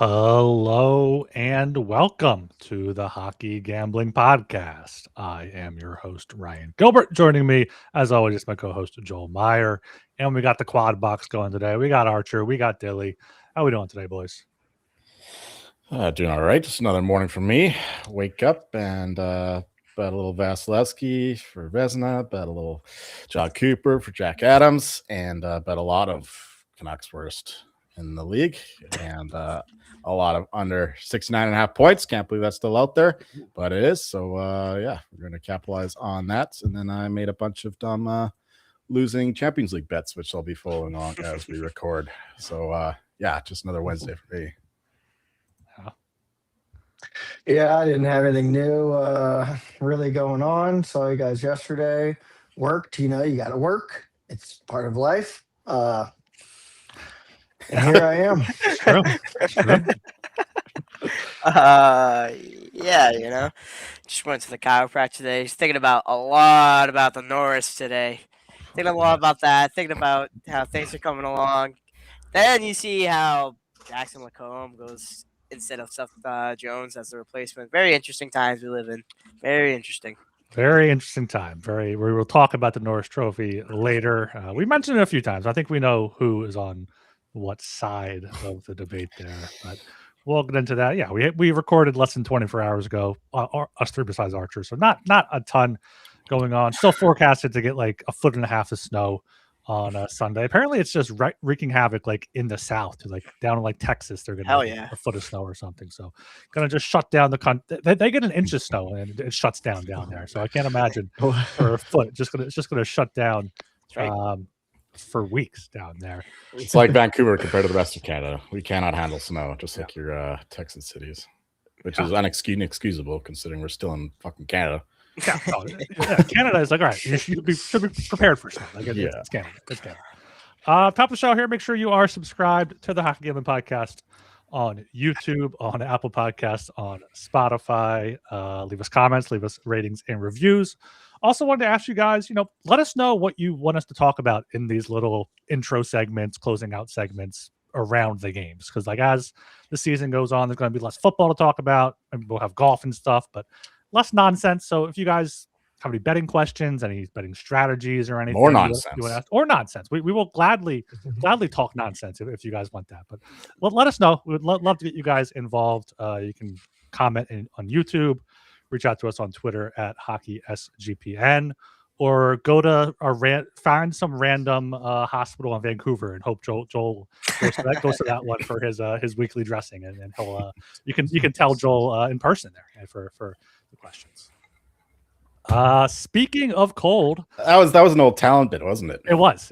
Hello and welcome to the Hockey Gambling Podcast. I am your host, Ryan Gilbert. Joining me, as always, is my co-host, Joel Meyer. And we got the quad box going today. We got Archer. We got Dilly. How we doing today, boys? Doing all right. Just another morning for me. Wake up and bet a little Vasilevsky for Vezina, bet a little John Cooper for Jack Adams, and bet a lot of Canucks worst in the league, and a lot of under 69.5 points. Can't believe that's still out there, but it is. So, yeah, we're going to capitalize on that. And then I made a bunch of dumb losing Champions League bets, which I'll be following on as we record. So, yeah, just another Wednesday for me. Yeah, I didn't have anything new really going on. Saw you guys yesterday. Worked, you got to work. It's part of life. And here I am. True. Yeah, just went to the chiropractor today. Just thinking about a lot about the Norris today. Thinking a lot about that. Thinking about how things are coming along. Then you see how Jackson Lacombe goes instead of Seth Jones as the replacement. Very interesting times we live in. Very interesting. Very interesting time. We will talk about the Norris Trophy later. We mentioned it a few times. I think we know who is on what side of the debate there, but we'll get into that. Yeah, we recorded less than 24 hours ago, us three besides Archer, so not a ton going on. Still forecasted to get like 1.5 feet of snow on Sunday. Apparently, it's just wreaking havoc like in the south, like down in like Texas. They're gonna get 1 foot of snow or something. So, gonna just shut down the country. They get 1 inch of snow and it shuts down there. So I can't imagine for a foot. It's just gonna shut down. For weeks down there. It's like Vancouver compared to the rest of Canada. We cannot handle snow, just like your Texas cities, which is inexcusable considering we're still in fucking Canada. Yeah, Canada is like, all right, you should be prepared for snow. Like, it's Canada. It's Canada. Top of the show here. Make sure you are subscribed to the Hockey Gambling Podcast on YouTube, on Apple Podcasts, on Spotify. Leave us comments, leave us ratings and reviews. Also wanted to ask you guys, let us know what you want us to talk about in these little intro segments, closing out segments around the games. Because like as the season goes on, there's going to be less football to talk about. And we'll have golf and stuff, but less nonsense. So if you guys have any betting questions, any betting strategies or anything, or nonsense, we will gladly talk nonsense if you guys want that. But let us know. We would love to get you guys involved. You can comment on YouTube. Reach out to us on Twitter at HockeySGPN, or go to find some random hospital in Vancouver and hope Joel goes to that one for his weekly dressing, and he'll you can tell Joel in person there for the questions. Speaking of cold, that was an old talent bit, wasn't it? It was.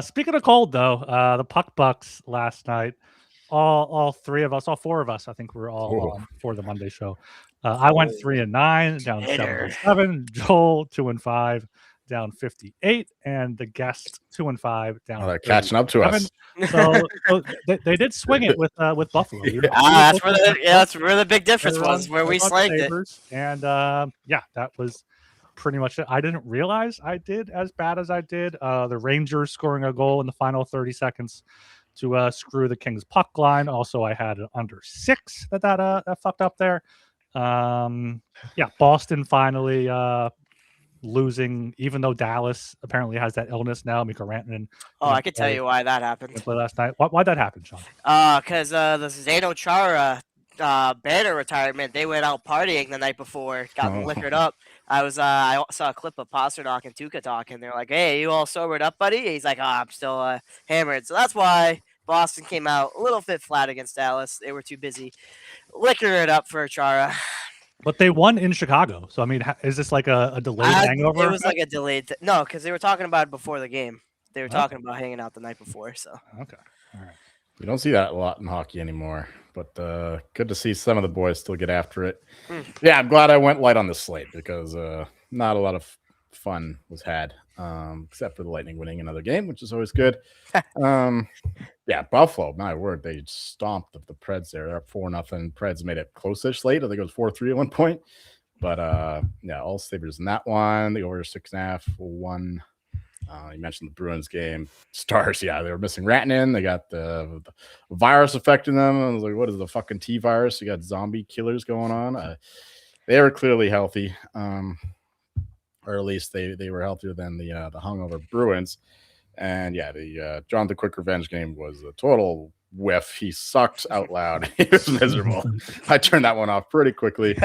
Speaking of cold, though, the Puck Bucks last night. All four of us, I think we're all on for the Monday show. I went 3-9, down 7-7. Joel 2-5, down 58, and the guest 2-5, down. They're catching up to us. So they did swing it with Buffalo. That's where the big difference was, where we slagged it. And that was pretty much it. I didn't realize I did as bad as I did. The Rangers scoring a goal in the final 30 seconds to screw the Kings puck line. Also, I had an under 6 that fucked up there. Boston finally losing, even though Dallas apparently has that illness now. Mikko Rantanen. I could tell you why that happened. Last night. Why'd that happen, Sean? Because the Zdeno Chara banner retirement, they went out partying the night before, got liquored up. I saw a clip of Pasternak and Tuukka talking. They're like, "Hey, you all sobered up, buddy?" He's like, I'm still hammered." So that's why Boston came out a little bit flat against Dallas. They were too busy liquoring it up for Chara. But they won in Chicago. So, I mean, is this like a delayed hangover? It was like a delayed no, because they were talking about it before the game. They were talking about hanging out the night before. So okay, all right. We don't see that a lot in hockey anymore, but good to see some of the boys still get after it. Yeah, I'm glad I went light on the slate because not a lot of fun was had, except for the Lightning winning another game, which is always good. Yeah, Buffalo, my word, they stomped the Preds there. They're up 4-0. Preds made it close-ish late. I think it was 4-3 at one point. But yeah, all Sabres in that one. The over 6.5 won. You mentioned the Bruins game. Stars, yeah, they were missing Rantanen. They got the virus affecting them. I was like, what is the fucking T virus? You got zombie killers going on. They were clearly healthy, or at least they were healthier than the hungover Bruins. And yeah, the Jonathan Quick revenge game was a total whiff. He sucked out loud. He was miserable. I turned that one off pretty quickly.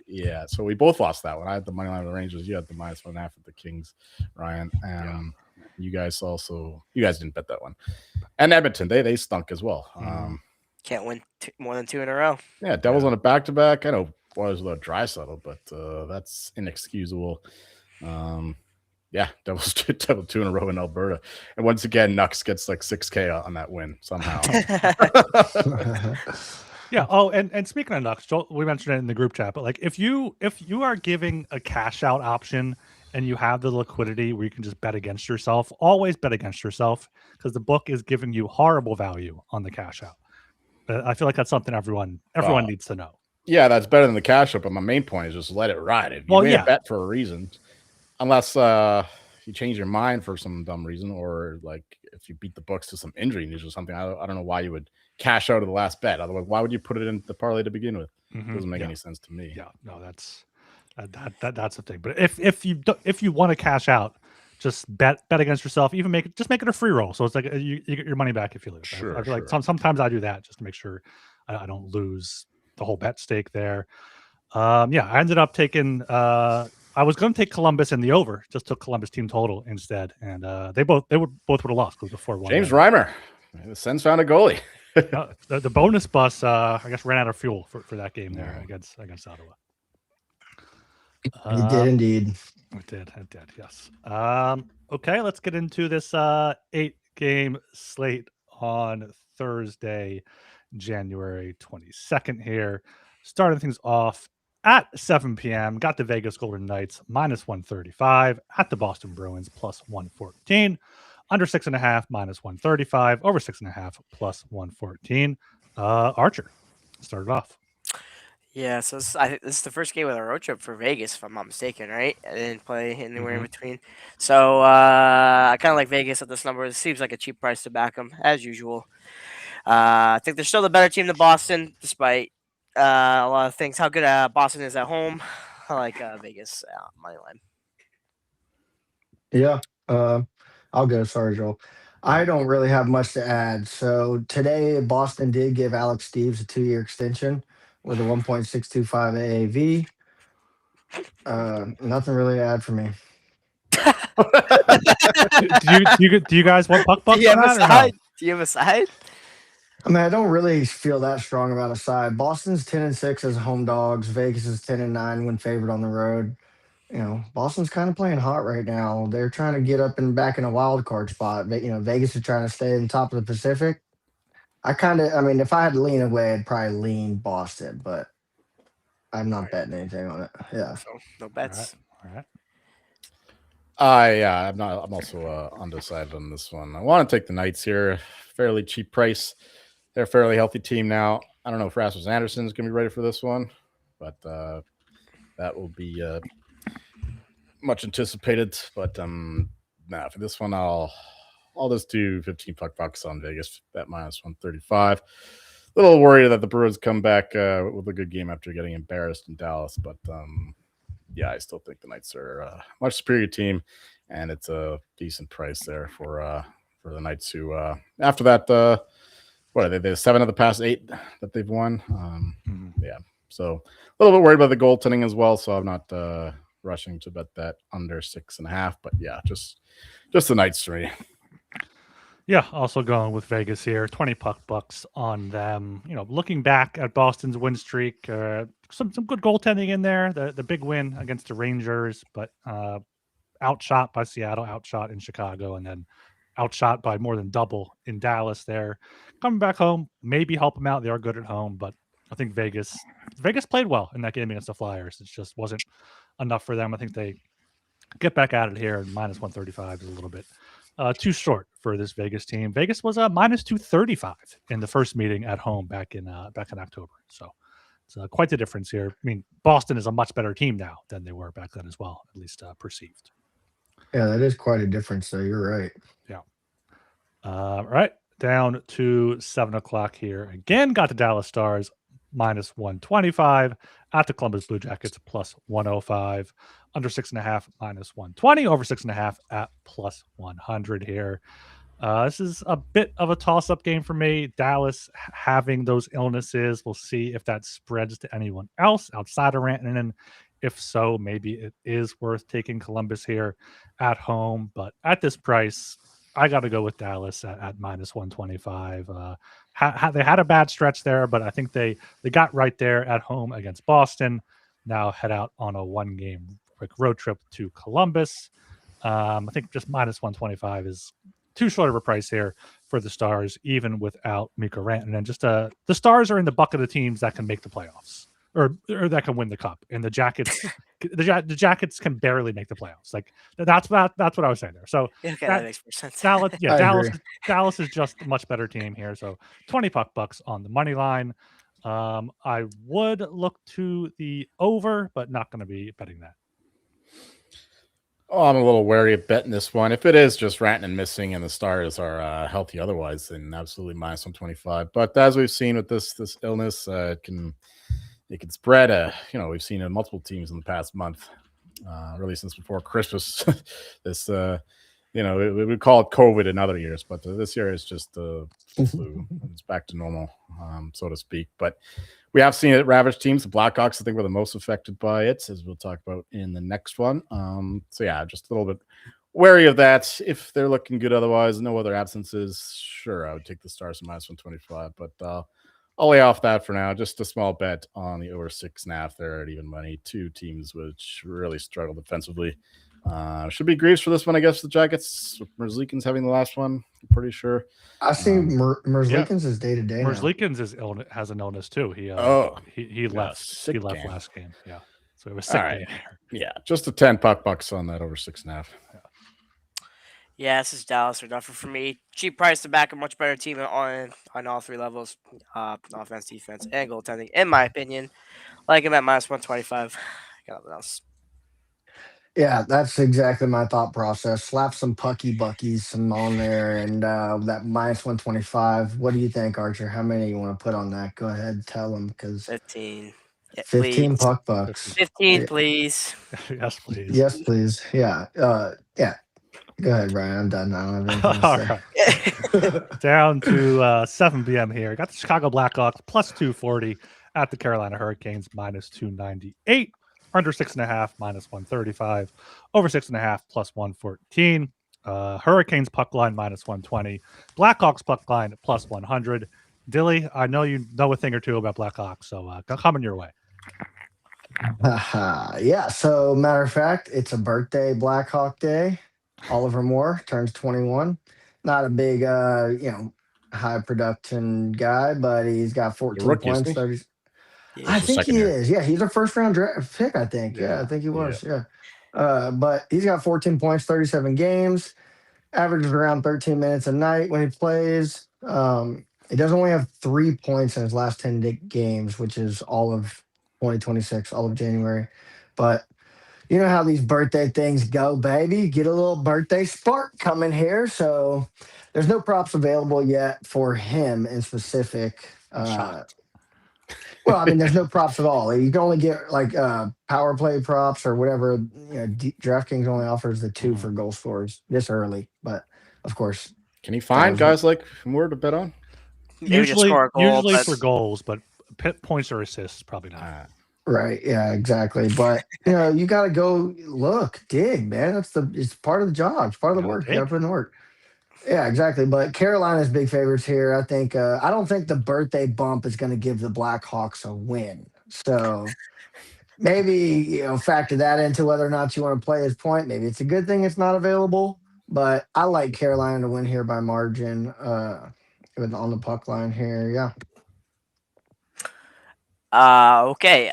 Yeah, so we both lost that one. I had the money line of the Rangers. You had the -1.5 of the Kings, Ryan. You guys didn't bet that one. And Edmonton, they stunk as well. Can't win more than 2 in a row. Yeah, Devils on a back-to-back. I know Boilers without Draisaitl, but that's inexcusable. Yeah, Devils 2 in a row in Alberta. And once again, Nux gets like 6K on that win somehow. Yeah. Oh, and speaking of Nux, Joel, we mentioned it in the group chat, but like if you are giving a cash out option and you have the liquidity where you can just bet against yourself, always bet against yourself because the book is giving you horrible value on the cash out. But I feel like that's something everyone needs to know. Yeah, that's better than the cash out, but my main point is just let it ride. If you made a bet for a reason, unless you change your mind for some dumb reason, or like if you beat the books to some injury news or something, I don't know why you would cash out of the last bet. Otherwise, why would you put it in the parlay to begin with? It doesn't make any sense to me. Yeah, no, that's the thing. But if you want to cash out, just bet against yourself. Even make it a free roll, so it's like you get your money back if you lose. Sure, I feel like sometimes I do that just to make sure I don't lose the whole bet stake there. Yeah, I ended up taking. I was going to take Columbus in the over, just took Columbus team total instead, and they both would have lost because the 4-1. James Reimer, the Sens found a goalie. The bonus bus, I guess, ran out of fuel for that game there against Ottawa. You did indeed. It did, yes. Okay, let's get into this 8-game slate on Thursday, January 22nd here. Starting things off at 7 p.m., got the Vegas Golden Knights -135 at the Boston Bruins +114. Under 6.5 -135, over 6.5 +114. Archer started off. Yeah, so this is the first game of the road trip for Vegas, if I'm not mistaken, right? I didn't play anywhere in between. So I kind of like Vegas at this number. It seems like a cheap price to back them, as usual. I think they're still the better team than Boston, despite a lot of things. How good Boston is at home. I like Vegas money line. Yeah, I'll go. Sorry, Joel. I don't really have much to add. So today, Boston did give Alex Steves a 2-year extension with a 1.625 AAV. Nothing really to add for me. do you guys want puck bucks? Do you have a side? Do you have a side? I mean, I don't really feel that strong about a side. Boston's 10-6 as home dogs. Vegas is 10-9 when favored on the road. You know, Boston's kind of playing hot right now. They're trying to get up and back in a wild card spot. But, Vegas is trying to stay in top of the Pacific. I mean, if I had to lean away, I'd probably lean Boston, but I'm not betting anything on it. Yeah. So no bets. All right. I'm also undecided on this one. I want to take the Knights here. Fairly cheap price. They're a fairly healthy team now. I don't know if Rasmus Anderson's going to be ready for this one, but that will be much anticipated. But for this one, I'll just do 15 bucks on Vegas at -135. A little worried that the Bruins come back with a good game after getting embarrassed in Dallas, but I still think the Knights are a much superior team, and it's a decent price there for the Knights. Who after that, what are they? 7 of the past 8 that they've won. Yeah, so a little bit worried about the goaltending as well. So I'm not rushing to bet that under 6.5, but yeah, just the Knights for me. Yeah, also going with Vegas here. 20 bucks on them. Looking back at Boston's win streak, some good goaltending in there. The big win against the Rangers, but outshot by Seattle, outshot in Chicago, and then outshot by more than double in Dallas there. Coming back home, maybe help them out. They are good at home, but I think Vegas played well in that game against the Flyers. It just wasn't enough for them. I think they get back at it here, and -135 is a little bit too short for this Vegas team. Vegas was -235 in the first meeting at home back in October. So it's quite the difference here. I mean, Boston is a much better team now than they were back then as well, at least perceived. Yeah, that is quite a difference, though. You're right. Right down to 7 o'clock here. Again, got the Dallas Stars minus 125 at the Columbus Blue Jackets plus 105. Under 6.5 minus 120. Over 6.5 at plus 100 here. This is a bit of a toss-up game for me. Dallas having those illnesses. We'll see if that spreads to anyone else outside of Rantanen. If so, maybe it is worth taking Columbus here at home. But at this price, I got to go with Dallas at minus 125. They had a bad stretch there, but I think they got right there at home against Boston. Now head out on a one-game quick road trip to Columbus. I think just minus 125 is too short of a price here for the Stars, even without Mikko Rantanen. Just the Stars are in the bucket of teams that can make the playoffs or that can win the cup, and the Jackets. The Jackets can barely make the playoffs. Like that's what I was saying there. So Okay, that makes more sense. Dallas, I agree. Dallas is just a much better team here. So 20 bucks on the money line. I would look to the over, but not going to be betting that. Oh, I'm a little wary of betting this one. If it is just Rantanen missing and the Stars are healthy otherwise, then absolutely minus 125. But as we've seen with this illness, it can spread. We've seen in multiple teams in the past month, really since before Christmas. This, we would call it COVID in other years, but this year is just the flu. It's back to normal, so to speak. But we have seen it ravage teams. The Blackhawks, I think, were the most affected by it, as we'll talk about in the next one. So yeah, just a little bit wary of that. If they're looking good otherwise, no other absences, sure, I would take the Stars at minus 125. But I'll lay off that for now. Just a small bet on the over 6.5 there at even money. Two teams which really struggle defensively. Should be Greaves for this one, I guess. The Jackets. Merzlikins having the last one. I'm pretty sure. I see Merzlikins is day to day. Merzlikins has an illness too. He left. He left game. Last game. Yeah, so it was sick. Right. Yeah, just a 10 bucks on that over 6.5. Yeah, this is Dallas or nothing for me. Cheap price to back a much better team on all three levels, offense, defense, and goaltending, in my opinion. Like him at minus 125. Got nothing else. Yeah, that's exactly my thought process. Slap some pucky buckies some on there, and that minus 125. What do you think, Archer? How many you want to put on that? Go ahead, tell them, because 15. Yeah, 15 please. bucks. 15, please. Yes, please. Yes, please. Yeah. Yeah. Go ahead, Brian. I'm done now. I don't have anything to say. All right. Down to 7 p.m. here. Got the Chicago Blackhawks plus 240 at the Carolina Hurricanes minus 298. Under 6.5 minus 135. Over 6.5 plus 114. Hurricanes puck line minus 120. Blackhawks puck line plus 100. Dilly, I know you know a thing or two about Blackhawks, so coming your way. Yeah. So, matter of fact, it's a birthday Blackhawk Day. Oliver Moore turns 21. Not a big, high production guy, but he's got 14 rookie, points. isn't he? 30. Yeah, I He's a think he second year. is. Yeah, he's a first round draft pick. I think. Yeah, I think he was. Yeah. But he's got 14 points, 37 games. Averages around 13 minutes a night when he plays. He does only have 3 points in his last 10 games, which is all of 2026, all of January. But you know how these birthday things go, baby. Get a little birthday spark coming here. So there's no props available yet for him in specific. Well, I mean, there's no props at all. You can only get like power play props or whatever. DraftKings only offers the 2 for goal scorers this early. But of course, Can you find guys like Moore to bet on? Usually but for goals, but points or assists, probably not. right? Yeah, exactly. But you got to go dig, man. It's part of the job. It's part of the work. You got to put in the work. Yeah, exactly. But Carolina's big favorites here. I think. I don't think the birthday bump is going to give the Blackhawks a win. So maybe factor that into whether or not you want to play his point. Maybe it's a good thing it's not available. But I like Carolina to win here by margin. On the puck line here, yeah. Okay.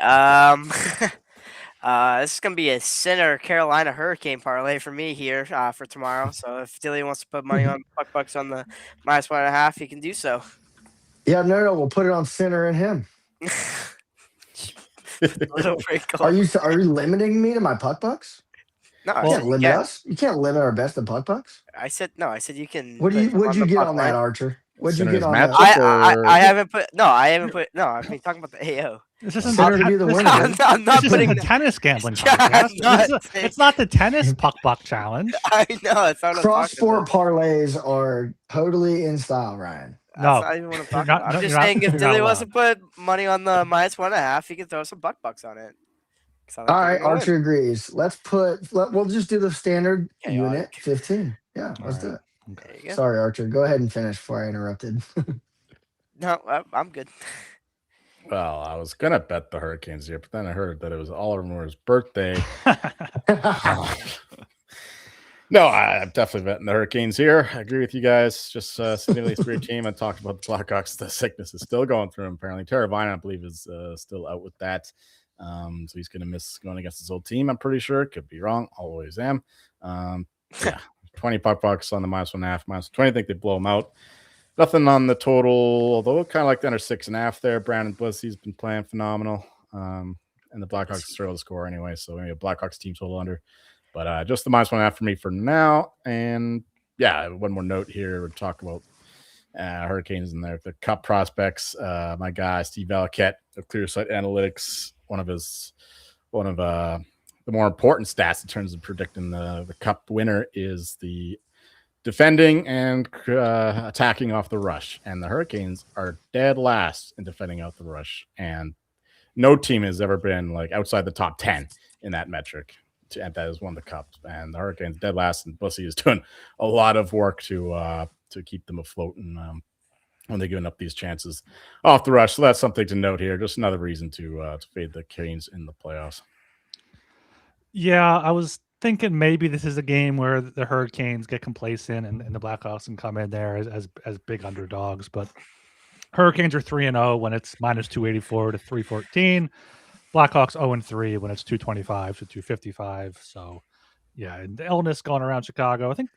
This is gonna be a center Carolina Hurricane parlay for me here for tomorrow. So if Dilly wants to put money on puck bucks on the minus 1.5, he can do so. Yeah, no, we'll put it on center and him. Little wrinkle. Are you limiting me to my puck bucks? No, I You said can't you limit can. us. You can't limit our best of puck pucks. I said no. I said you can. What'd put you them what'd you the get puck on that, line. Archer? What'd you Consider get his on matchup? that? I haven't put. No, I haven't put. No, I've been talking about the AO. This isn't Center to the, be the this, winner, I'm dude. not, I'm not this isn't putting. the tennis gambling John, podcast. not saying- It's not the tennis puck buck challenge. I know it's not what I'm Cross talking sport about. parlays are totally in style, Ryan. That's No, not even what I'm you're talking not- about. no, I'm just you're not- saying if you're not Dilly wants to allowed. put money on the -1.5, he can throw some bucks on it. 'Cause I think All they're right, gonna win. Archer agrees. We'll just do the standard unit Chaotic. 15. Yeah, let's do right. it. There you go. Sorry, Archer. Go ahead and finish before I interrupted. No, I'm good. Well, I was gonna bet the Hurricanes here, but then I heard that it was Oliver's birthday. No, I'm definitely betting the Hurricanes here. I agree with you guys. Just significantly for your team. I talked about the Blackhawks. The sickness is still going through him. Apparently, Teravainen, I believe, is still out with that. So he's going to miss going against his old team. I'm pretty sure. Could be wrong. Always am. Yeah, 20 bucks on the -1.5, -20. I think they blow them out. Nothing on the total, although kind of like the under 6.5 there. Brandon Bussy's been playing phenomenal. And the Blackhawks struggle to score anyway. So maybe a Blackhawks team total under. But just the -1.5 for me for now. And yeah, one more note here. We'll talk about Hurricanes and the Cup prospects. My guy, Steve Valiquette of ClearSight Analytics, one of the more important stats in terms of predicting the Cup winner is the defending and attacking off the rush. And the Hurricanes are dead last in defending out the rush. And no team has ever been like outside the top 10 in that metric. And that has won the Cup. And the Hurricanes dead last, and Bussy is doing a lot of work to keep them afloat and when they're giving up these chances off the rush. So that's something to note here. Just another reason to fade the Canes in the playoffs. Yeah, I was thinking maybe this is a game where the Hurricanes get complacent and the Blackhawks can come in there as big underdogs. But Hurricanes are 3-0 when it's -284 to 314. Blackhawks 0-3 when it's 225 to 255. So, yeah, and the illness going around Chicago. I think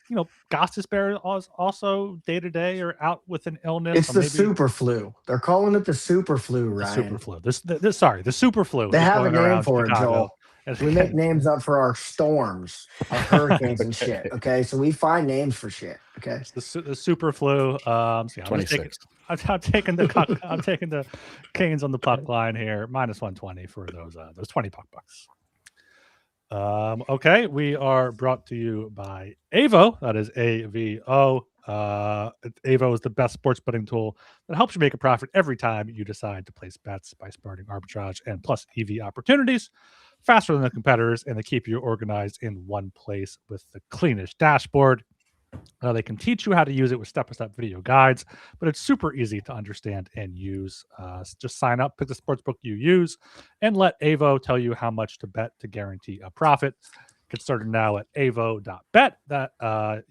Gostisbehere also day to day or out with an illness. It's the super flu. They're calling it the super flu, Ryan. The super flu. The super flu. They is have a going name around for it, Chicago. Joel. We make names up for our storms, our hurricanes and shit. Okay, so we find names for shit. Okay, it's the super flu. So yeah, 26. I'm taking the Canes on the puck line here, -120 for those 20 puck bucks. Okay, we are brought to you by Avo. That is AVO. Avo is the best sports betting tool that helps you make a profit every time you decide to place bets by sparking arbitrage and plus EV opportunities faster than the competitors, and they keep you organized in one place with the cleanest dashboard. They can teach you how to use it with step-by-step video guides, but it's super easy to understand and use. Just sign up, pick the sportsbook you use, and let Avo tell you how much to bet to guarantee a profit. Get started now at avo.bet. That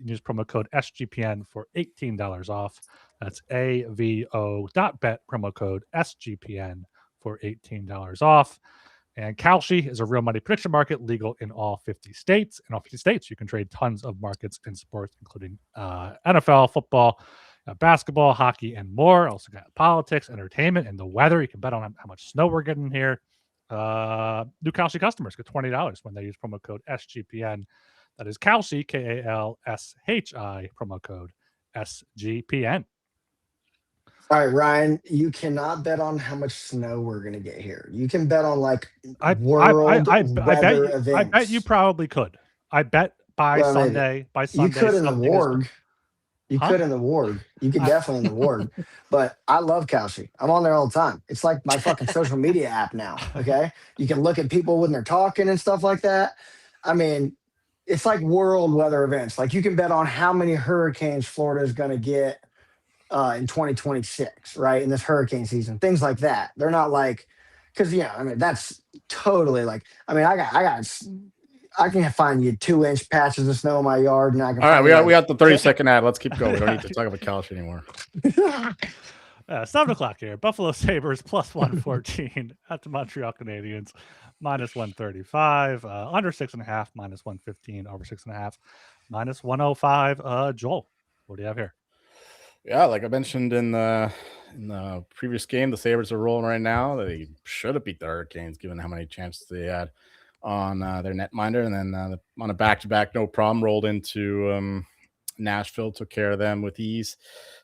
use promo code SGPN for $18 off. That's avo.bet, promo code SGPN for $18 off. And Kalshi is a real money prediction market legal in all 50 states. In all 50 states, you can trade tons of markets in sports, including NFL, football, basketball, hockey, and more. Also got politics, entertainment, and the weather. You can bet on how much snow we're getting here. New Kalshi customers get $20 when they use promo code SGPN. That is Kalshi, KALSHI, promo code SGPN. All right, Ryan, you cannot bet on how much snow we're going to get here. You can bet on world weather events. I bet you probably could. I bet by Sunday. You could in the Warg. You could in the Warg. You could definitely in the Warg. But I love Kalshi. I'm on there all the time. It's like my fucking social media app now. Okay. You can look at people when they're talking and stuff like that. I mean, it's like world weather events. Like you can bet on how many hurricanes Florida is going to get in 2026, right? In this hurricane season, things like that. They're not like, because I mean, that's totally like, I mean, I can find you 2-inch patches of snow in my yard, and I can. All right, we got the 30-second ad. Let's keep going. We don't need to talk about Kalshi anymore. 7 o'clock here. Buffalo Sabres +114 at the Montreal Canadiens -135. Under 6.5 -115. Over 6.5 -105. Joel, what do you have here? Yeah, like I mentioned in the previous game, the Sabres are rolling right now. They should have beat the Hurricanes given how many chances they had on their netminder, and then on a back-to-back, no problem, rolled into Nashville, took care of them with ease.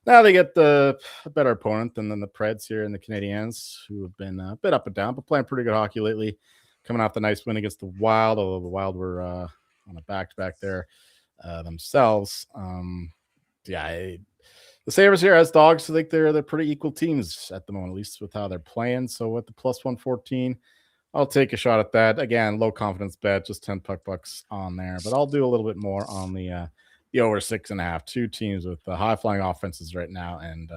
Now they get a better opponent than the Preds here and the Canadiens, who have been a bit up and down, but playing pretty good hockey lately. Coming off the nice win against the Wild, although the Wild were on a back-to-back there themselves. The Sabres here as dogs, I think they're pretty equal teams at the moment, at least with how they're playing. So at the plus 114, I'll take a shot at that. Again, low confidence bet, just 10 bucks on there, but I'll do a little bit more on the over 6.5. Two teams with high flying offenses right now and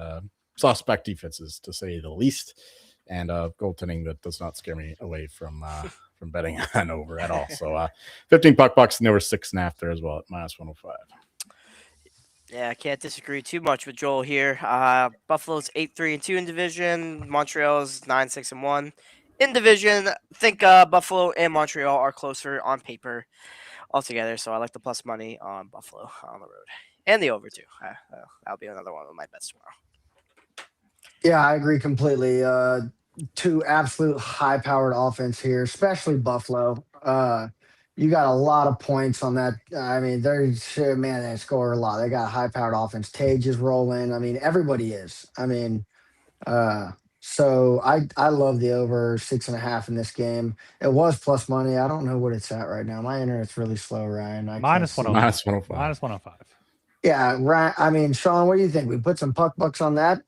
suspect defenses, to say the least, and goaltending that does not scare me away from betting on over at all. So 15 bucks and over 6.5 there as well at minus 105. Yeah, I can't disagree too much with Joel here. Buffalo's 8-3-2 in division. Montreal's 9-6-1 in division. I think Buffalo and Montreal are closer on paper altogether, so I like the plus money on Buffalo on the road and the over too. That'll be another one of my bets tomorrow. Yeah, I agree completely. Two absolute high-powered offense here, especially Buffalo. You got a lot of points on that. I mean, they score a lot. They got a high-powered offense. Tage is rolling. I mean, everybody is. I mean, so I love the over 6.5 in this game. It was plus money. I don't know what it's at right now. My internet's really slow, Ryan. Minus 105. Minus 105. Minus 105. Yeah, Ryan. I mean, Sean, what do you think? We put some bucks on that?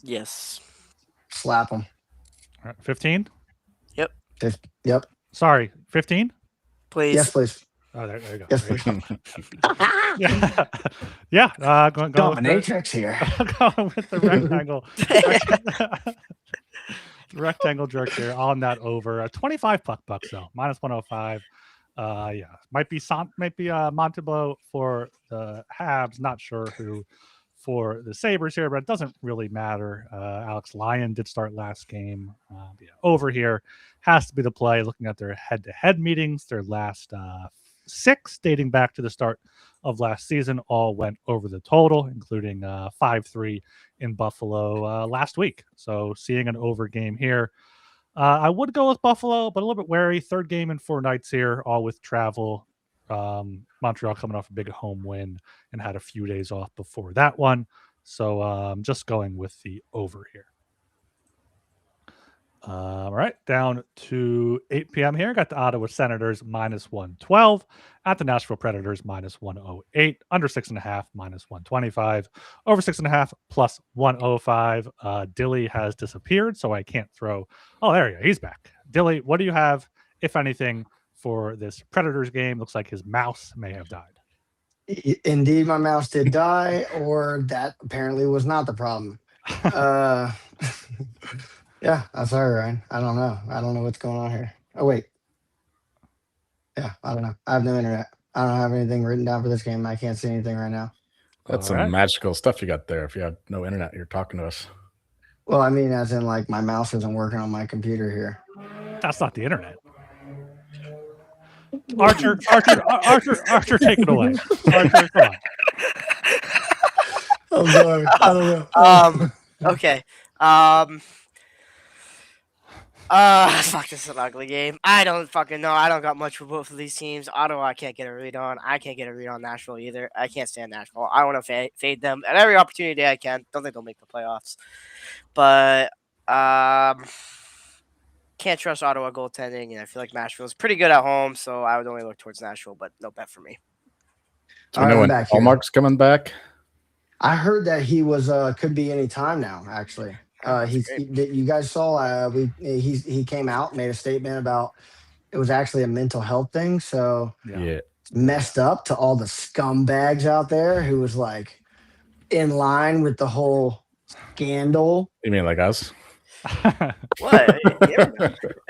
Yes. Slap them. 15? Yep. Yep. Sorry, 15? Please. Yes, please. Oh, there you go. Yes, There you please. go. Yeah. Going Dominatrix here. going with the rectangle. Rectangle jerk here on that over. 25 bucks though. Minus 105. Might be Montebello for the Habs. Not sure who for the Sabres here, but it doesn't really matter. Alex Lyon did start last game. Over here has to be the play. Looking at their head-to-head meetings, their last 6 dating back to the start of last season, all went over the total, including 5-3 in Buffalo last week. So seeing an over game here. I would go with Buffalo, but a little bit wary. Third game in 4 nights here, all with travel. Montreal coming off a big home win and had a few days off before that one. So I'm just going with the over here. All right, down to 8 p.m. here. Got the Ottawa Senators minus 112 at the Nashville Predators minus 108. Under 6.5 minus 125. Over 6.5 plus 105. Dilly has disappeared, so I can't throw. Oh, there you go. He's back. Dilly, what do you have, if anything, for this Predators game? Looks like his mouse may have died. Indeed, my mouse did die, or that apparently was not the problem. Yeah, I'm sorry, Ryan. I don't know what's going on here. Oh, wait. Yeah, I don't know. I have no internet. I don't have anything written down for this game. I can't see anything right now. That's some magical stuff you got there. If you have no internet, you're talking to us. Well, I mean, as in, like, my mouse isn't working on my computer here. That's not the internet. Archer, take it away. Archer, come on. I'm sorry. I don't know. Okay. Fuck, this is an ugly game. I don't fucking know. I don't got much for both of these teams. Ottawa, I can't get a read on. I can't get a read on Nashville either. I can't stand Nashville. I want to fade them at every opportunity I can. Don't think they'll make the playoffs. But can't trust Ottawa goaltending, and I feel like Nashville's pretty good at home, so I would only look towards Nashville, but no bet for me. Do you know when Hallmark's coming back? I heard that he was could be any time now, actually. You guys saw he came out, made a statement about it was actually a mental health thing. So Yeah. Messed up to all the scumbags out there who was like in line with the whole scandal. You mean like us? What?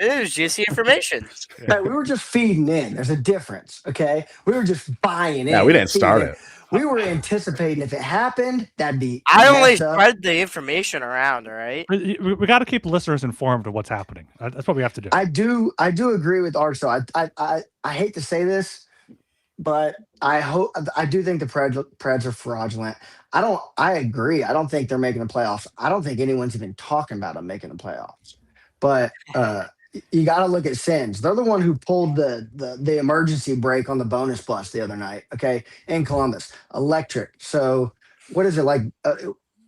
It is juicy information. Hey, we were just feeding in. There's a difference, okay? We were just buying in. Yeah, we didn't start it. We were anticipating if it happened, that'd be. I only messed up. spread the information around, all right? We got to keep listeners informed of what's happening. That's what we have to do. I do agree with Arch. So I hate to say this, but I do think the Preds are fraudulent. I agree. I don't think they're making the playoffs. I don't think anyone's even talking about them making the playoffs. But you got to look at Sens. They're the one who pulled the emergency brake on the bonus bus the other night. Okay, in Columbus, electric. So what is it like?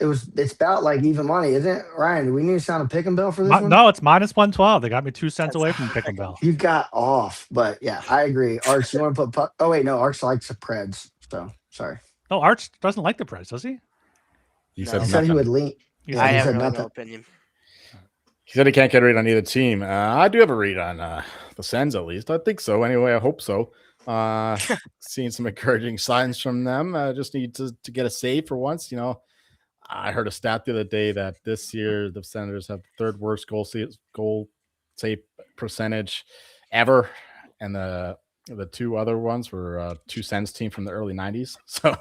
It's about like even money, isn't it? Ryan, do we need to sound a pick and bell for this one? No, it's minus 112. They got me 2 cents That's away from pick and bell. You got off, but yeah, I agree. Arch, you want to put puck? Oh wait, no, Arch likes the Preds. So sorry. No, Arch doesn't like the Preds, does he? He No. said He said he nothing. would lean. Yeah, I he have said really nothing. no opinion. He said he can't get a read on either team. I do have a read on the Sens, at least. I think so. Anyway, I hope so. Seeing some encouraging signs from them. Just need to get a save for once. I heard a stat the other day that this year the Senators have third worst goal save percentage ever, and the two other ones were two Sens team from the early 90s. So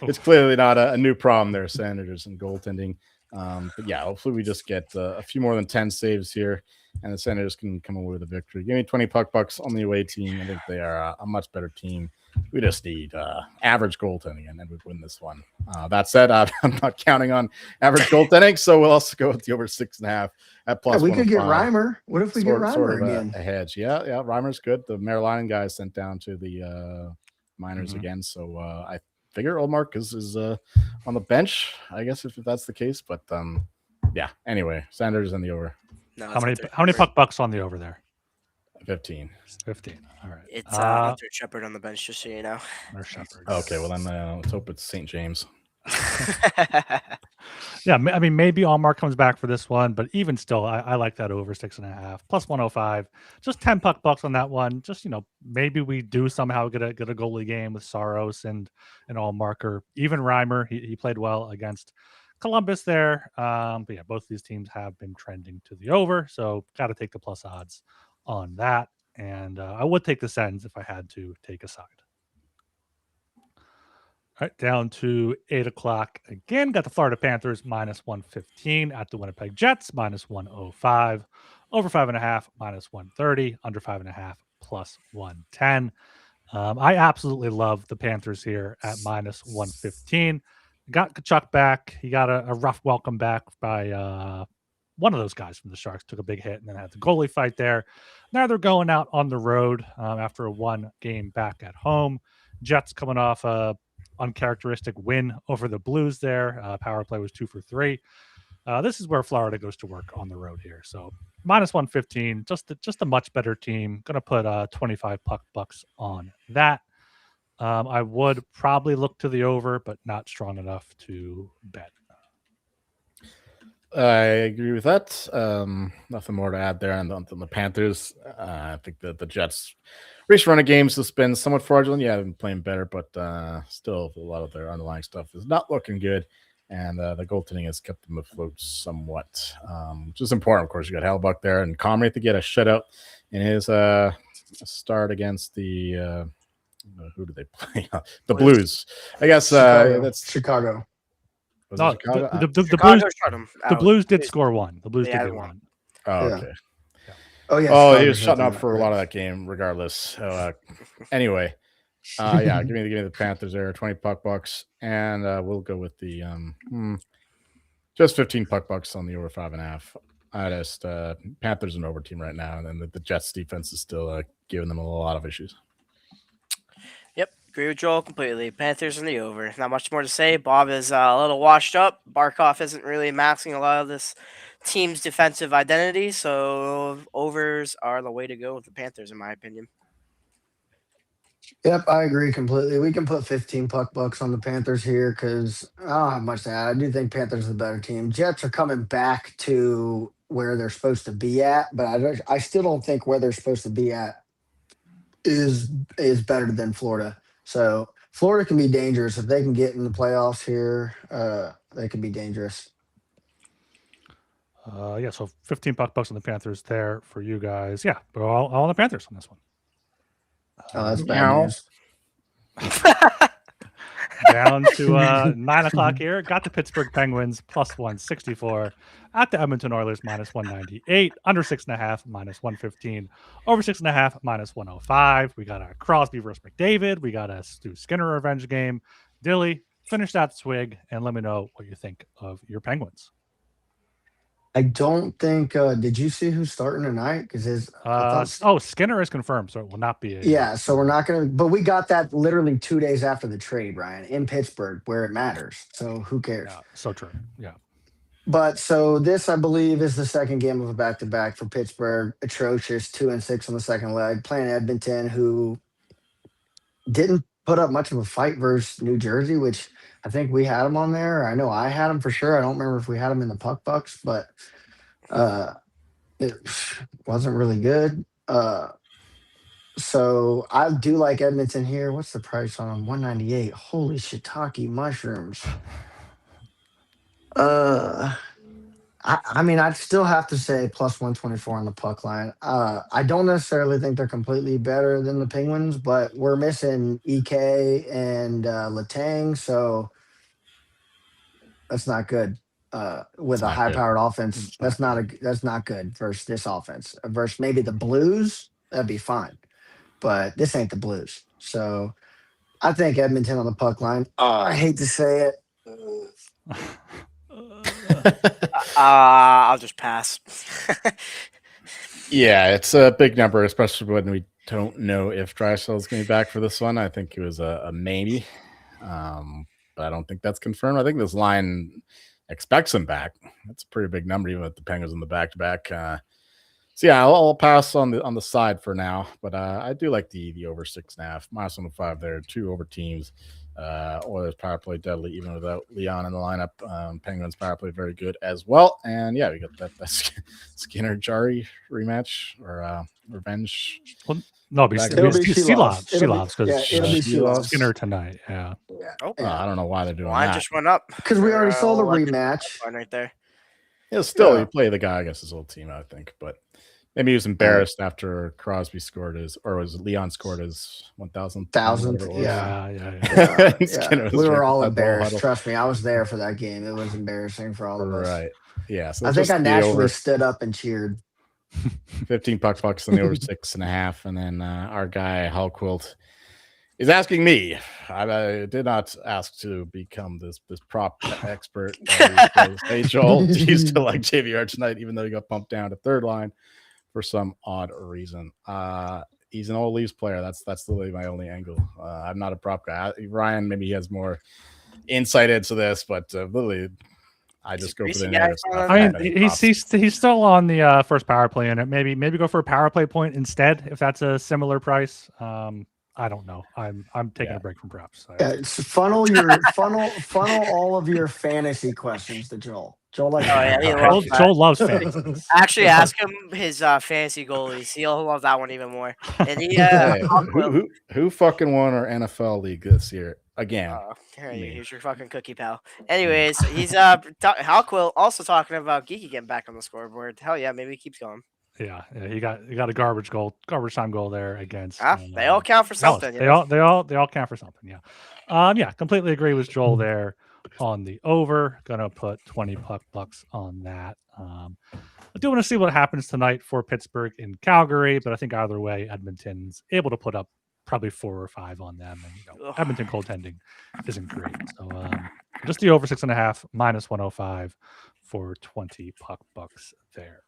it's clearly not a new problem there, Senators and goaltending. But yeah, hopefully we just get a few more than 10 saves here, and the Senators can come away with a victory. Give me 20 puck bucks on the away team. I think they are a much better team. We just need average goaltending, and then we win this one. That said, I'm not counting on average goaltending, so we'll also go with the over 6.5 at plus. Yeah, we could get 105. Reimer. What if we get Reimer Sort of again? a hedge. Yeah, Reimer's good. The Maryland guy sent down to the minors again, so I figure Olmark is on the bench, I guess, if that's the case. But yeah. Anyway, Sanders in the over. No, How many puck bucks on the over there? 15. 15. All right. It's Hunter Shepard on the bench, just so you know. Hunter Shepard. Okay, well then let's hope it's St. James. Yeah, I mean, maybe Allmark comes back for this one, but even still, I like that over 6.5 plus 105. Just 10 puck bucks on that one. Just maybe we do somehow get a goalie game with Saros and Allmark, or even Reimer. He played well against Columbus there. But yeah, both these teams have been trending to the over, so got to take the plus odds on that. And I would take the Sens if I had to take a side. All right, down to 8 o'clock again. Got the Florida Panthers minus 115 at the Winnipeg Jets minus 105. Over 5.5 minus 130. Under 5.5 plus 110. I absolutely love the Panthers here at minus 115. Got Kachuk back. He got a rough welcome back by one of those guys from the Sharks. Took a big hit and then had the goalie fight there. Now they're going out on the road after a one game back at home. Jets coming off a uncharacteristic win over the Blues there. Power play was 2 for 3. This is where Florida goes to work on the road here. So minus 115, just a much better team. Going to put 25 puck bucks on that. I would probably look to the over, but not strong enough to bet. I agree with that. Nothing more to add there on the Panthers. I think that the Jets' recent run of games has been somewhat fraudulent. Yeah, they've been playing better, but still a lot of their underlying stuff is not looking good. And the goaltending has kept them afloat somewhat, which is important. Of course, you got Hellbuck there, and Comrie to get a shutout in his start against the who do they play? The Blues. I guess that's Chicago. No, Chicago? the Blues did score one. The Blues did get one. Oh, Yeah. okay. Oh yeah. Oh, he Chicago's was shutting nothing up for a right. lot of that game, regardless. Anyway, yeah, give me the Panthers there, 20 puck bucks, and we'll go with the just 15 puck bucks on the over 5.5. I just Panthers an over team right now, and then the Jets defense is still giving them a lot of issues. Yep, agree with Joel completely. Panthers in the over. Not much more to say. Bob is a little washed up. Barkov isn't really maxing a lot of this team's defensive identity, so overs are the way to go with the Panthers, in my opinion. Yep, I agree completely. We can put 15 puck bucks on the Panthers here because I don't have much to add. I do think Panthers are the better team. Jets are coming back to where they're supposed to be at, but I still don't think where they're supposed to be at is better than Florida. So Florida can be dangerous if they can get in the playoffs here. They can be dangerous. Yeah, so 15 puck bucks on the Panthers there for you guys. Yeah, we're all on the Panthers on this one. Oh, that's bad news. Down to 9 o'clock here. Got the Pittsburgh Penguins plus 164 at the Edmonton Oilers minus 198. Under 6.5 minus 115. Over 6.5 minus 105. We got a Crosby versus McDavid. We got a Stu Skinner revenge game. Dilly, finish that swig and let me know what you think of your Penguins. I don't think. Did you see who's starting tonight? Because I thought. Skinner is confirmed, so it will not be a. Yeah, so we're not gonna. But we got that literally 2 days after the trade, Ryan, in Pittsburgh, where it matters. So who cares? Yeah, so true. Yeah. But so this, I believe, is the second game of a back-to-back for Pittsburgh. Atrocious, 2-6 on the second leg, playing Edmonton, who didn't put up much of a fight versus New Jersey, which I think we had them on there. I know I had them for sure. I don't remember if we had them in the puck bucks, but it wasn't really good. So I do like Edmonton here. What's the price on them? 198. Holy shiitake mushrooms. I mean, I'd still have to say plus 124 on the puck line. I don't necessarily think they're completely better than the Penguins, but we're missing EK and Letang, so that's not good. With a high-powered offense, that's not good versus this offense. Versus maybe the Blues, that'd be fine, but this ain't the Blues. So I think Edmonton on the puck line. Oh, I hate to say it. I'll just pass. Yeah, it's a big number, especially when we don't know if Draisaitl is going to be back for this one. I think it was a maybe, but I don't think that's confirmed. I think this line expects him back. That's a pretty big number, even with the Penguins in the back-to-back. So yeah, I'll pass on the side for now, but I do like the over 6.5, -105 there, 2 over teams. Oilers power play deadly even without Leon in the lineup. Penguins power play very good as well. And yeah, we got that Skinner Jari rematch or revenge. Well, no, it'll be Shelovs because Skinner tonight. Yeah. I don't know why they're doing Line that. just went up because we already saw the rematch right there. Yeah, still you play the guy against his old team, I think, but. Maybe he was embarrassed after Crosby scored was Leon scored his 1,000th? Yeah. We were all embarrassed. Trust me, I was there for that game. It was embarrassing for all of us. Right. Yeah. So I think I naturally stood up and cheered. 15 bucks on the over 6.5. And then our guy, Hulkwilt, is asking me. I did not ask to become this prop expert. Hey, Joel, do you still like JVR tonight, even though he got bumped down to third line? For some odd reason. He's an old Leafs player. That's literally my only angle. I'm not a prop guy. Ryan, maybe he has more insight into this, but literally, I just go for the narrative stuff. I mean, he's still on the first power play in it. Maybe go for a power play point instead if that's a similar price. I don't know. I'm taking a break from props. So. Funnel all of your fantasy questions to Joel. Joel loves fantasy. Actually, ask him his fantasy goalies. He'll love that one even more. And he, who fucking won our NFL league this year again? Here's your fucking cookie pal. Anyways, he's Halquill also talking about Geeky getting back on the scoreboard. Hell yeah, maybe he keeps going. Yeah, he got a garbage time goal there against. They all count for something. They all count for something. Yeah, completely agree with Joel there on the over. Gonna put 20 bucks on that. I do want to see what happens tonight for Pittsburgh in Calgary, but I think either way, Edmonton's able to put up probably 4 or 5 on them, and Edmonton goaltending isn't great. So just the over 6.5 -105 for 20 bucks there.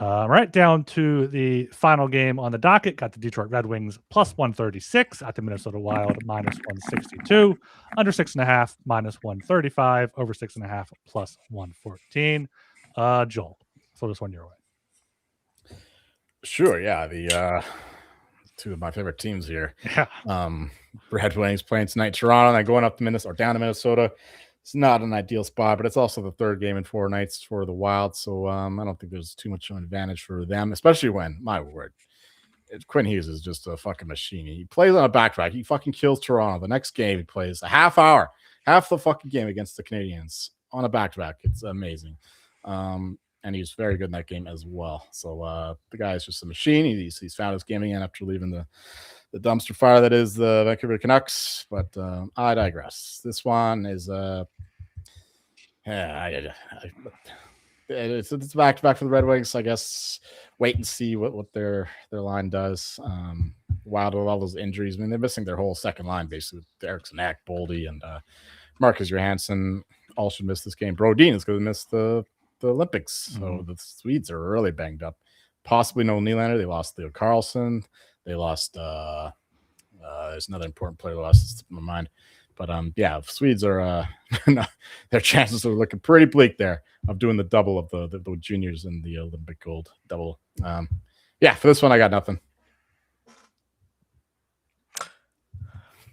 Right down to the final game on the docket. Got the Detroit Red Wings plus 136 at the Minnesota Wild -162. Under 6.5 -135. Over 6.5 plus 114. Joel, throw this one your way. Sure, yeah. The 2 of my favorite teams here. Yeah. Red Wings playing tonight, Toronto, and going up to Minnesota or down to Minnesota. It's not an ideal spot, but it's also the 3rd game in 4 nights for the Wild. So I don't think there's too much of an advantage for them, especially when, my word, Quinn Hughes is just a fucking machine. He plays on a back-to-back. He fucking kills Toronto. The next game, he plays a half the fucking game against the Canadiens on a back-to-back. It's amazing. And he's very good in that game as well. So the guy is just a machine. He's found his game again after leaving the dumpster fire that is the Vancouver Canucks, but I digress. This one is it's back to back for the Red Wings. I guess wait and see what their line does. Wild with all those injuries. I mean, they're missing their whole second line basically with Eriksson, Boldy, and Marcus Johansson all should miss this game. Brodin is going to miss the the Olympics. So the Swedes are really banged up. Possibly no Nylander. They lost Theo Carlson. They lost there's another important player lost my mind. But yeah, Swedes are their chances are looking pretty bleak there of doing the double of the juniors and the Olympic gold double. Yeah, for this one I got nothing.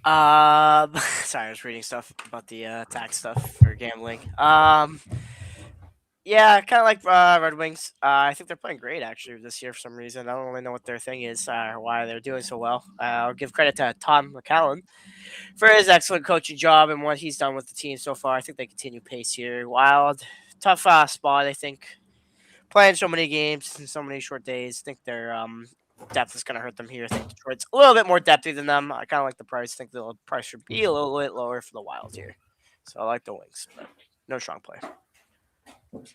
Sorry, I was reading stuff about the tax stuff for gambling. Yeah, kind of like Red Wings. I think they're playing great actually this year for some reason. I don't really know what their thing is or why they're doing so well. I'll give credit to Tom McCallum for his excellent coaching job and what he's done with the team so far. I think they continue pace here. Wild, tough spot. I think playing so many games in so many short days. I think their depth is going to hurt them here. I think Detroit's a little bit more depthy than them. I kind of like the price. I think the price should be a little bit lower for the Wild here. So I like the Wings, but no strong play.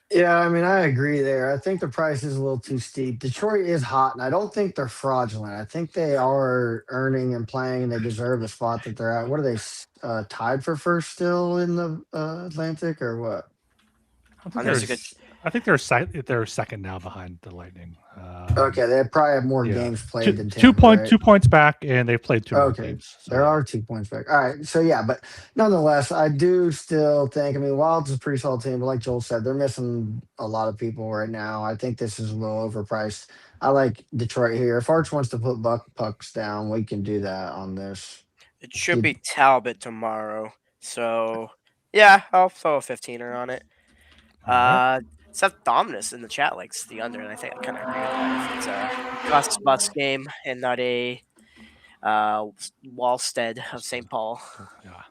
Yeah, I mean, I agree there. I think the price is a little too steep. Detroit is hot, and I don't think they're fraudulent. I think they are earning and playing, and they deserve the spot that they're at. What are they tied for first still in the Atlantic, or what? I think they're second now behind the Lightning. Okay, they probably have more games played than Tampa, right? 2 points back, and they've played 2 more games. So. There are 2 points back. All right, so yeah, but nonetheless, I do still think. I mean, Wild's a pretty solid team, but like Joel said, they're missing a lot of people right now. I think this is a little overpriced. I like Detroit here. If Arch wants to put pucks down, we can do that on this. It should be Talbot tomorrow, so yeah, I'll throw a 15er on it. Seth Dominus in the chat likes the under, and I think I kind of agree with that. If it's a Gus Bus game and not a Wallstead of St. Paul. Yeah.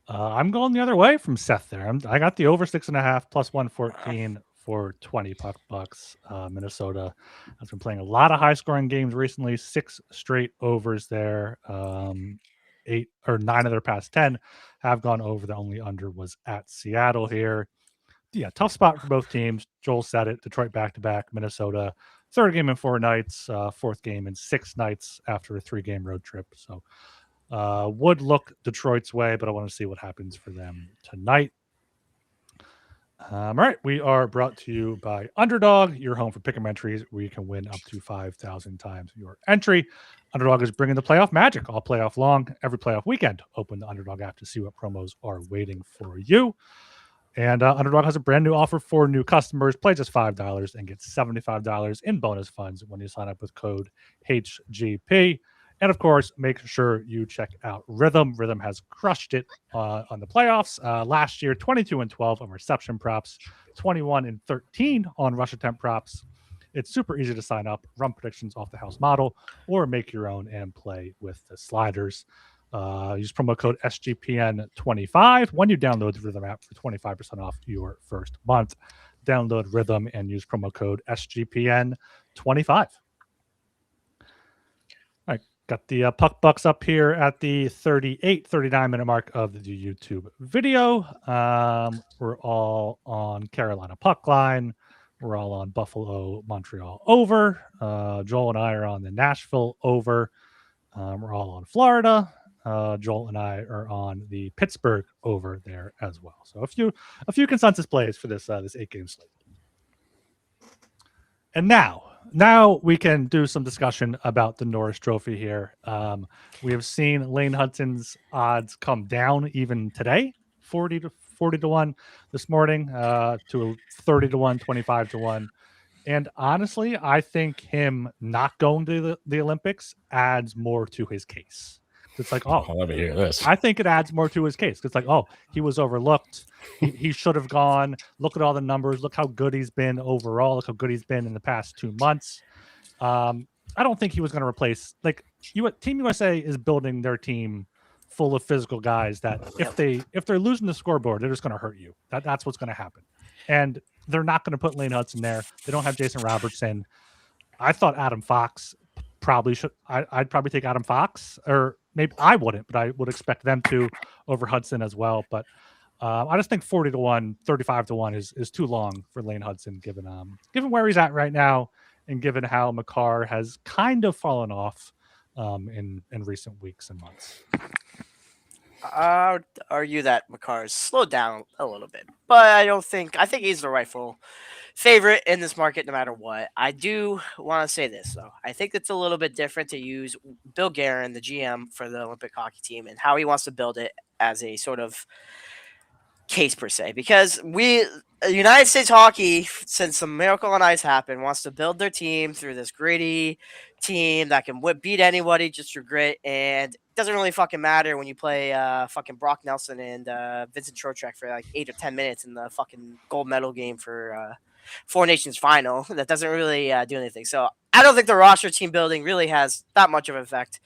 I'm going the other way from Seth there. I got the over 6.5 plus 114 for 20 bucks. Minnesota has been playing a lot of high scoring games recently. 6 straight overs there. 8 or 9 of their past 10 have gone over. The only under was at Seattle here. Yeah, tough spot for both teams. Joel said it. Detroit back-to-back. Minnesota, 3rd game in 4 nights. 4th game in 6 nights after a 3-game road trip. So would look Detroit's way, but I want to see what happens for them tonight. All right, we are brought to you by Underdog, your home for pick'em entries where you can win up to 5,000 times your entry. Underdog is bringing the playoff magic all playoff long, every playoff weekend. Open the Underdog app to see what promos are waiting for you. And Underdog has a brand new offer for new customers. Play just $5 and get $75 in bonus funds when you sign up with code HGP. And, of course, make sure you check out Rhythm. Rhythm has crushed it on the playoffs. Last year, 22-12 on reception props, 21-13 on rush attempt props. It's super easy to sign up, run predictions off the house model, or make your own and play with the sliders. Use promo code SGPN25 when you download the Rhythm app for 25% off your first month. Download Rhythm and use promo code SGPN25. All right, got the puck bucks up here at the 39 minute mark of the YouTube video. We're all on Carolina puck line. We're all on Buffalo, Montreal over. Joel and I are on the Nashville over. We're all on Florida. Joel and I are on the Pittsburgh over there as well. So a few consensus plays for this 8-game slate. And now we can do some discussion about the Norris Trophy here. We have seen Lane Hudson's odds come down even today, 40 to 1 this morning, to 30 to 1, 25 to 1. And honestly, I think him not going to the Olympics adds more to his case. It's like, I'll never hear this. I think it adds more to his case. It's like, he was overlooked. He should have gone. Look at all the numbers. Look how good he's been overall. Look how good he's been in the past 2 months. I don't think he was going to replace, Team USA is building their team full of physical guys that if they're losing the scoreboard, they're just going to hurt you. That's what's going to happen. And they're not going to put Lane Hudson there. They don't have Jason Robertson. I thought Adam Fox probably should. I'd probably take Adam Fox, or maybe I wouldn't, but I would expect them to over Hudson as well. But I just think 40 to 1, 35 to 1 is too long for Lane Hudson, given where he's at right now and given how Makar has kind of fallen off in recent weeks and months. I would argue that Makar's slowed down a little bit, but I think he's the rightful favorite in this market no matter what. I do want to say this though. I think it's a little bit different to use Bill Guerin, the GM for the Olympic hockey team, and how he wants to build it as a sort of case per se, because United States hockey, since the Miracle on Ice happened, wants to build their team through this gritty team that can beat anybody just through grit, and it doesn't really fucking matter when you play fucking Brock Nelson and Vincent Trocheck for like 8 or 10 minutes in the fucking gold medal game for Four Nations final. That doesn't really do anything. So I don't think the roster team building really has that much of an effect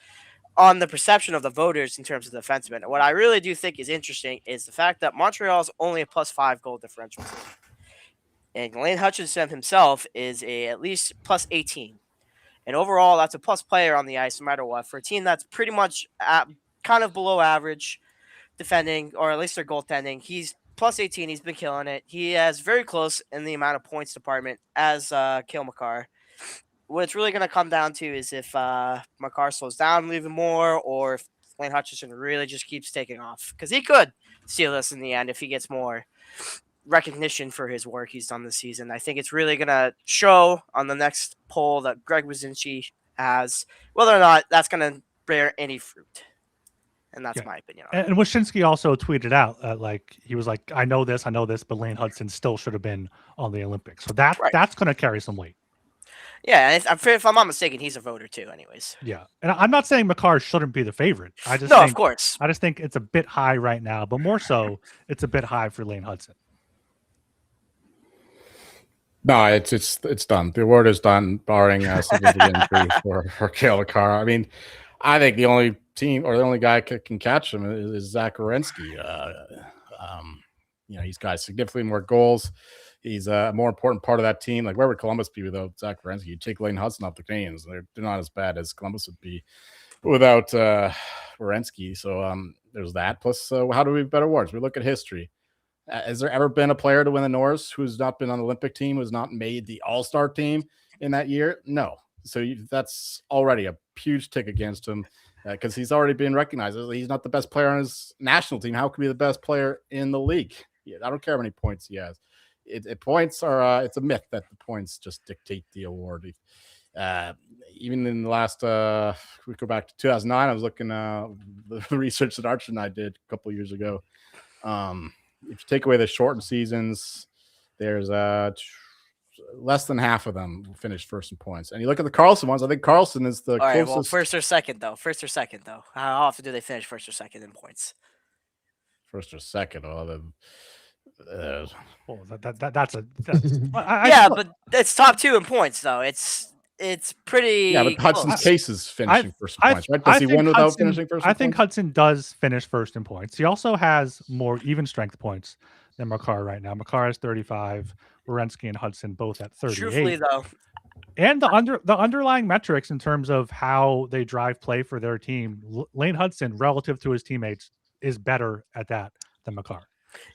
on the perception of the voters in terms of defensemen. What I really do think is interesting is the fact that Montreal is only a +5 goal differential team. And Lane Hutchinson himself is at least +18. And overall, that's a plus player on the ice no matter what. For a team that's pretty much kind of below average defending, or at least their goaltending, he's +18. He's been killing it. He is very close in the amount of points department as Cale Makar. What it's really going to come down to is if Makar slows down even more, or if Lane Hutchinson really just keeps taking off. Because he could steal this in the end if he gets more recognition for his work he's done this season. I think it's really going to show on the next poll that Greg Wyszynski has, whether or not that's going to bear any fruit. And that's my opinion on it. And Wyszynski also tweeted out, he was like, I know this, but Lane Hudson still should have been on the Olympics. So that's going to carry some weight. Yeah, if I'm not mistaken, he's a voter too, anyways. Yeah, and I'm not saying Makar shouldn't be the favorite. Of course. I just think it's a bit high right now, but more so, it's a bit high for Lane Hudson. No, it's done. The award is done, barring a significant injury for Cale Makar. I mean, I think the only team or the only guy can catch him is Zach Werenski. He's got significantly more goals. He's a more important part of that team. Like, where would Columbus be without Zach Werenski? You take Lane Hudson off the Canadians, they're not as bad as Columbus would be without Werenski. So there's that. Plus, how do we bet awards? We look at history. Has there ever been a player to win the Norris who's not been on the Olympic team, who's not made the All-Star team in that year? No. So that's already a huge tick against him because he's already been recognized. He's not the best player on his national team. How can he be the best player in the league? Yeah, I don't care how many points he has. Points are it's a myth that the points just dictate the award. Even in the last we go back to 2009, I was looking the research that Archer and I did a couple of years ago. If you take away the shortened seasons, there's less than half of them finished first in points. And you look at the Carlson ones, I think Carlson is the closest. Well, first or second though. How often do they finish first or second in points? First or second. But it's top 2 in points though. It's pretty. Yeah, but Hudson's case is finishing first in points, right? Does he win without finishing first? I think Hudson does finish first in points. He also has more even strength points than Makar right now. Makar has 35. Werenski and Hudson both at 38. Truthfully, though, and the underlying metrics in terms of how they drive play for their team, Lane Hudson relative to his teammates is better at that than Makar.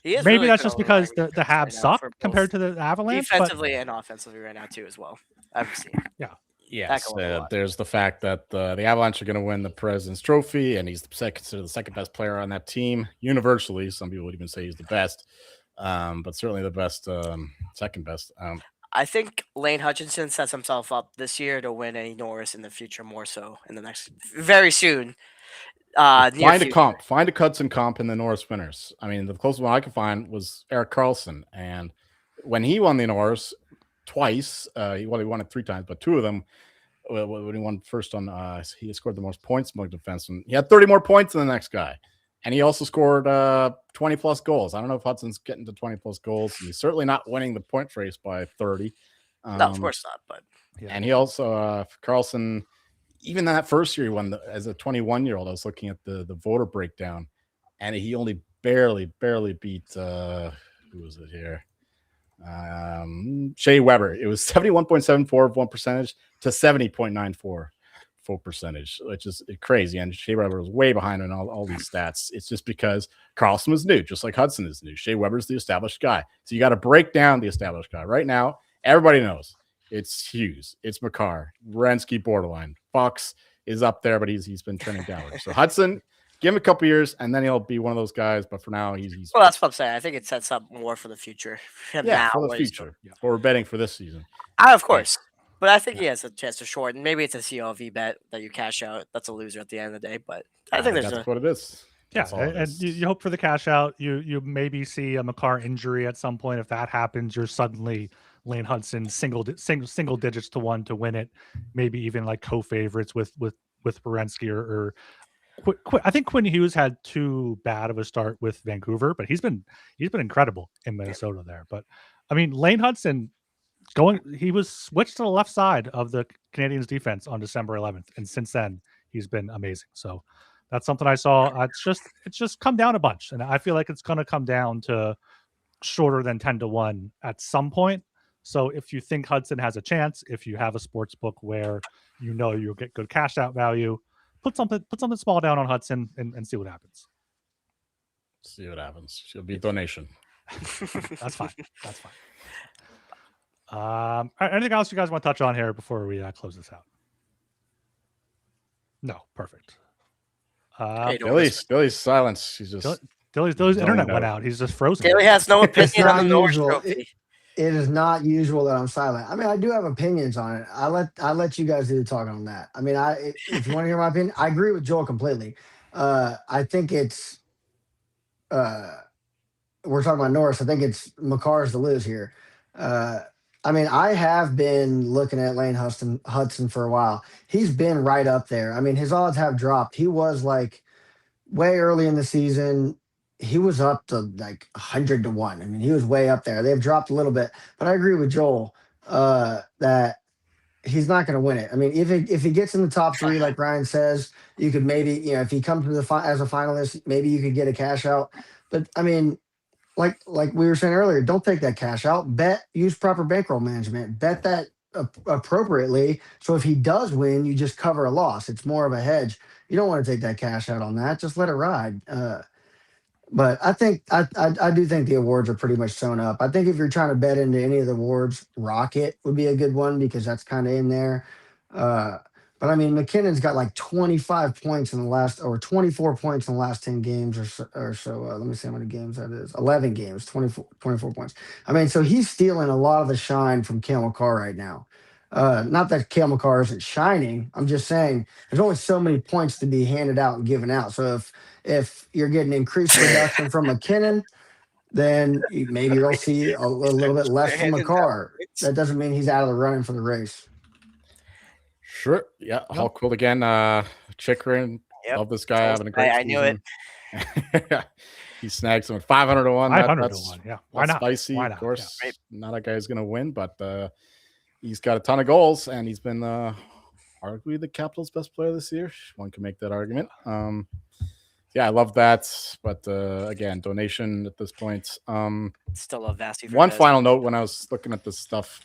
Maybe really that's just because the Habs right suck compared to the Avalanche, defensively and offensively right now too as well. I've seen. Yeah. Yes, there's the fact that the Avalanche are going to win the President's Trophy, and he's considered the second best player on that team universally. Some people would even say he's the best, but certainly the best, second best. I think Lane Hutchinson sets himself up this year to win a Norris in the future, more so in the next very soon. Find a Hudson comp in the Norris winners. I mean, the closest one I could find was Erik Karlsson, and when he won the Norris twice, he won it 3 times, but 2 of them when he won first on, he scored the most points among defensemen. He had 30 more points than the next guy, and he also scored 20 plus goals. I don't know if Hudson's getting to 20 plus goals. He's certainly not winning the point race by 30. No, of course not. But and he also Karlsson. Even that first year he won as a 21-year-old, I was looking at the voter breakdown, and he only barely beat who was it here? Shea Weber. It was 71.74 of 1 percentage to 70.94 full percentage, which is crazy. And Shea Weber was way behind on all these stats. It's just because Karlsson was new, just like Hudson is new. Shea Weber's the established guy. So you got to break down the established guy. Right now, everybody knows. It's Hughes. It's Makar. Werenski borderline. Fox is up there, but he's been trending downward. So Hudson, give him a couple years, and then he'll be one of those guys. But for now, he's Well, that's what I'm saying. I think it sets up more for the future. For yeah, now, for the what he's future. Yeah. Or we're betting for this season. Of course. But I think he has a chance to shorten. Maybe it's a CLV bet that you cash out. That's a loser at the end of the day. But I think there's that's what it is. Yeah, That's all it and is. you hope for the cash out. You maybe see a McCarr injury at some point. If that happens, you're suddenly Lane Hudson single digits to 1 to win it. Maybe even like co-favorites with Werenski or I think Quinn Hughes had too bad of a start with Vancouver, but he's been incredible in Minnesota there. But I mean, Lane Hudson he was switched to the left side of the Canadiens defense on December 11th, and since then he's been amazing. So that's something I saw. It's just come down a bunch, and I feel like it's going to come down to shorter than 10-1 at some point. So if you think Hudson has a chance, if you have a sports book where you'll get good cash out value, put something small down on Hudson and see what happens. See what happens. She'll be a donation. That's fine. That's fine. Anything else you guys want to touch on here before we close this out? No, perfect. Billy's silence. She's just Dilly's internet went out. He's just frozen. Dilly has no It's opinion on not the Norris usual. Trophy. It is not usual that I'm silent. I mean, I do have opinions on it. I let you guys do the talking on that. I mean, if you want to hear my opinion, I agree with Joel completely. I think it's we're talking about Norris. I think it's McCarr's to lose here. I mean, I have been looking at Lane Hudson for a while. He's been right up there. I mean, his odds have dropped. He was like way early in the season. He was up to like 100-1. I mean, he was way up there. They've dropped a little bit, but I agree with Joel that he's not going to win it. I mean, if he gets in the top 3, like Ryan says, you could maybe, if he comes to as a finalist, maybe you could get a cash out. But I mean, like we were saying earlier, don't take that cash out. Use proper bankroll management. Bet that appropriately. So if he does win, you just cover a loss. It's more of a hedge. You don't want to take that cash out on that. Just let it ride. But I think I do think the awards are pretty much sewn up. I think if you're trying to bet into any of the awards, Rocket would be a good one because that's kind of in there. But I mean, McKinnon's got like 25 points in the last, or 24 points in the last 10 games or so. Let me see how many games that is. 11 games, 24 points. I mean, so he's stealing a lot of the shine from Cale Makar right now. Not that Cale Makar isn't shining. I'm just saying there's only so many points to be handed out and given out. So if you're getting increased production from McKinnon, then maybe you'll see a little bit less from Makar. That doesn't mean he's out of the running for the race. Sure. Yeah. How cool again. Chikrin. Yep. Love this guy having a great I knew it. He snagged some 500-1. 500-1. Yeah. Why not? Spicy. Why not? Of course. Yeah. Not a guy who's going to win, but he's got a ton of goals, and he's been arguably the Capitals' best player this year. One can make that argument. Yeah, I love that. But again, donation at this point. Still love Vasi. One final note when I was looking at this stuff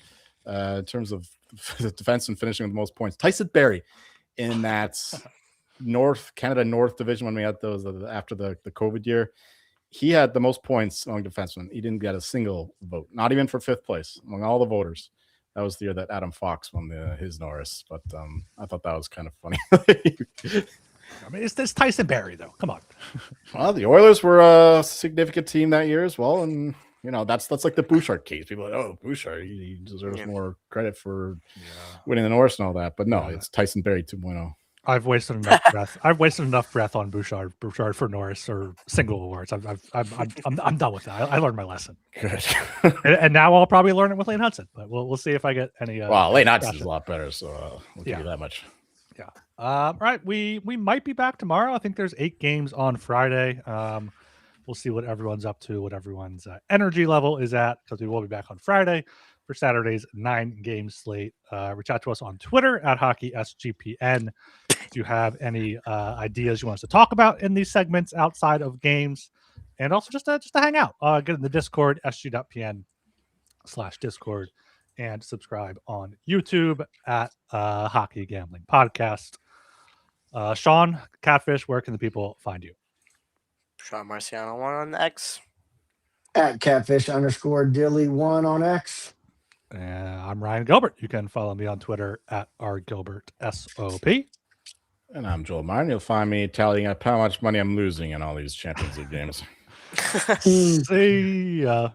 in terms of the defense and finishing with the most points. Tyson Barrie in that Canada North division when we had those after the COVID year. He had the most points among defensemen. He didn't get a single vote, not even for 5th place among all the voters. That was the year that Adam Fox won his Norris. But I thought that was kind of funny. I mean, it's Tyson Barrie, though. Come on. Well, the Oilers were a significant team that year as well. And, that's like the Bouchard case. People are like, oh, Bouchard, he deserves more credit for winning the Norris and all that. But no, it's Tyson Barrie 2.0. I've wasted enough breath. I've wasted enough breath on Bouchard for Norris or single awards. I'm done with that. I learned my lesson. Good. and now I'll probably learn it with Lane Hudson. But we'll see if I get any. Well, Lane Hudson's a lot better, so we'll give you that much. Yeah. All right. We might be back tomorrow. I think there's 8 games on Friday. We'll see what everyone's up to, what everyone's energy level is at, because we will be back on Friday for Saturday's 9-game slate. Reach out to us on Twitter at HockeySGPN if you have any ideas you want us to talk about in these segments outside of games, and also just to hang out. Get in the Discord, sg.pn/Discord, and subscribe on YouTube at Hockey Gambling Podcast. Sean, Catfish, where can the people find you? Sean Marciano 1 on X. At Catfish_Dilly1 on X. I'm Ryan Gilbert. You can follow me on Twitter at rgilbertsop. And I'm Joel Martin. You'll find me tallying up how much money I'm losing in all these Champions League games. See ya.